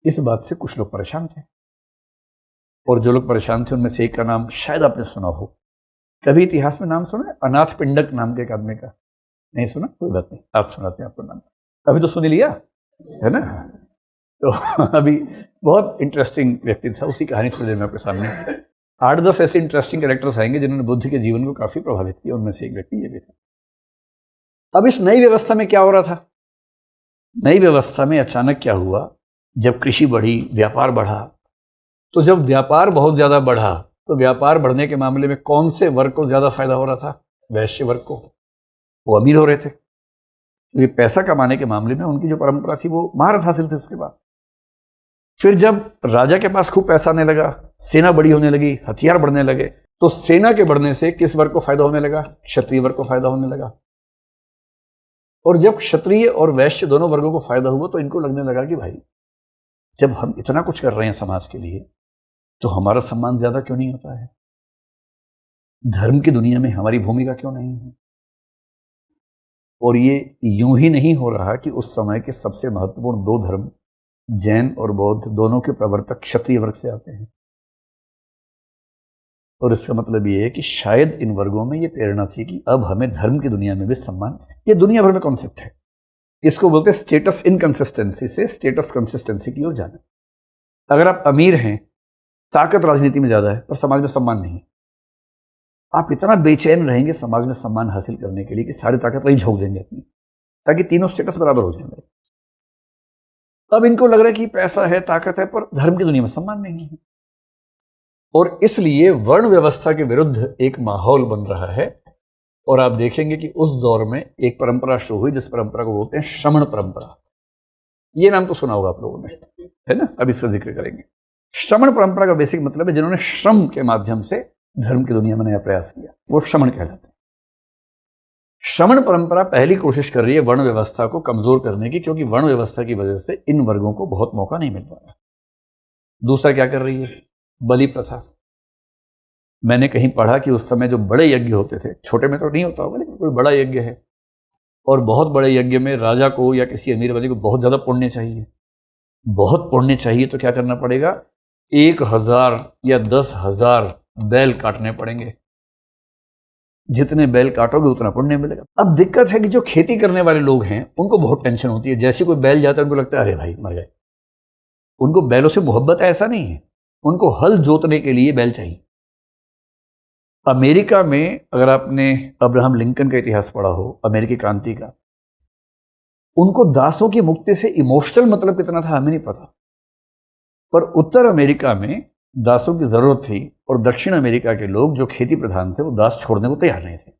इस बात से कुछ लोग परेशान थे, और जो लोग परेशान थे उनमें से एक का नाम शायद आपने सुना हो। कभी इतिहास में नाम सुना है अनाथ पिंडक नाम के एक आदमी का? नहीं सुना? कोई बात नहीं, आप सुनाते हैं आपको नाम। अभी तो सुन लिया है ना। तो अभी बहुत इंटरेस्टिंग व्यक्ति था, उसी कहानी थोड़ी देर में आपके सामने 8-10 ऐसे इंटरेस्टिंग कैरेक्टर्स आएंगे जिन्होंने बुद्ध के जीवन को काफी प्रभावित किया, उनमें से एक व्यक्ति ये भी था। अब इस नई व्यवस्था में क्या हो रहा था? नई व्यवस्था में अचानक क्या हुआ, जब कृषि बढ़ी, व्यापार बढ़ा, तो जब व्यापार बहुत ज्यादा बढ़ा तो व्यापार बढ़ने के मामले में कौन से वर्ग को ज्यादा फायदा हो रहा था? वैश्य वर्ग को। वो अमीर हो रहे थे, ये पैसा कमाने के मामले में उनकी जो परंपरा थी वो महारत हासिल थी उसके पास। फिर जब राजा के पास खूब पैसा आने लगा, सेना बड़ी होने लगी, हथियार बढ़ने लगे, तो सेना के बढ़ने से किस वर्ग को फायदा होने लगा? क्षत्रिय वर्ग को फायदा होने लगा। और जब क्षत्रिय और वैश्य दोनों वर्गों को फायदा हुआ तो इनको लगने लगा कि भाई जब हम इतना कुछ कर रहे हैं समाज के लिए तो हमारा सम्मान ज्यादा क्यों नहीं होता है? धर्म की दुनिया में हमारी भूमिका क्यों नहीं है? और ये यूं ही नहीं हो रहा कि उस समय के सबसे महत्वपूर्ण दो धर्म, जैन और बौद्ध, दोनों के प्रवर्तक क्षत्रिय वर्ग से आते हैं। और इसका मतलब ये है कि शायद इन वर्गों में ये प्रेरणा थी कि अब हमें धर्म की दुनिया में भी सम्मान, ये दुनिया भर में कॉन्सेप्ट है, इसको बोलते हैं स्टेटस इनकंसिस्टेंसी से स्टेटस कंसिस्टेंसी की ओर जाना। अगर आप अमीर हैं, ताकत राजनीति में ज्यादा है, पर समाज में सम्मान नहीं है, आप इतना बेचैन रहेंगे समाज में सम्मान हासिल करने के लिए कि सारी ताकत वहीं झोंक देंगे अपनी, ताकि तीनों स्टेटस बराबर हो जाएंगे। अब इनको लग रहा है कि पैसा है, ताकत है, पर धर्म की दुनिया में सम्मान नहीं है, और इसलिए वर्ण व्यवस्था के विरुद्ध एक माहौल बन रहा है। और आप देखेंगे कि उस दौर में एक परंपरा शुरू हुई जिस परंपरा को बोलते हैं श्रमण परंपरा। ये नाम तो सुना होगा आप लोगों ने, है ना? अब इसका जिक्र करेंगे। श्रमण परंपरा का बेसिक मतलब है जिन्होंने श्रम के माध्यम से धर्म की दुनिया में नया प्रयास किया, वो श्रमण कहलाते हैं। श्रमण परंपरा पहली कोशिश कर रही है वर्ण व्यवस्था को कमजोर करने की, क्योंकि वर्ण व्यवस्था की वजह से इन वर्गों को बहुत मौका नहीं मिल पाया। दूसरा क्या कर रही है? बलि प्रथा। मैंने कहीं पढ़ा कि उस समय जो बड़े यज्ञ होते थे, छोटे में तो नहीं होता होगा लेकिन कोई बड़ा यज्ञ है, और बहुत बड़े यज्ञ में राजा को या किसी अमीर वाले को बहुत ज्यादा पुण्य चाहिए। बहुत पुण्य चाहिए तो क्या करना पड़ेगा? 1000 या 10,000 बैल काटने पड़ेंगे। जितने बैल काटोगे उतना पुण्य मिलेगा। अब दिक्कत है कि जो खेती करने वाले लोग हैं उनको बहुत टेंशन होती है। जैसे कोई बैल जाता है उनको लगता है अरे भाई मर गए। उनको बैलों से मोहब्बत है ऐसा नहीं है, उनको हल जोतने के लिए बैल चाहिए। अमेरिका में अगर आपने अब्राहम लिंकन का इतिहास पढ़ा हो, अमेरिकी क्रांति का, उनको दासों की मुक्ति से इमोशनल मतलब कितना था हमें नहीं पता, पर उत्तर अमेरिका में दासों की जरूरत थी, और दक्षिण अमेरिका के लोग जो खेती प्रधान थे वो दास छोड़ने को तैयार नहीं थे।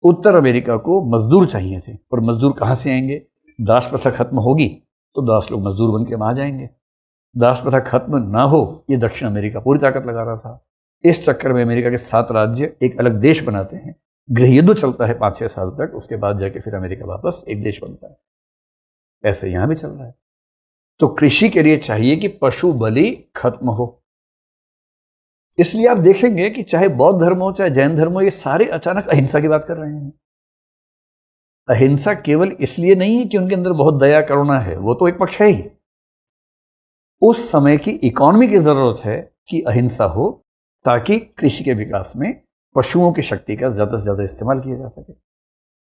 उत्तर अमेरिका को मजदूर चाहिए थे, और मजदूर कहां से आएंगे? दास प्रथा खत्म होगी तो दास लोग मजदूर बन के वहां जाएंगे। दास प्रथा खत्म ना हो, ये दक्षिण अमेरिका पूरी ताकत लगा रहा था। इस चक्कर में अमेरिका के 7 राज्य एक अलग देश बनाते हैं। गृह युद्ध चलता है 5-6 साल तक, उसके बाद जाके फिर अमेरिका वापस एक देश बनता है। ऐसे यहां भी चल रहा है। तो कृषि के लिए चाहिए कि पशु बलि खत्म हो। इसलिए आप देखेंगे कि चाहे बौद्ध धर्म हो चाहे जैन धर्म हो, ये सारे अचानक अहिंसा की बात कर रहे हैं। अहिंसा केवल इसलिए नहीं है कि उनके अंदर बहुत दया करुणा है, वो तो एक पक्ष है ही। उस समय की इकोनॉमी की जरूरत है कि अहिंसा हो, ताकि कृषि के विकास में पशुओं की शक्ति का ज्यादा से ज्यादा इस्तेमाल किया जा सके।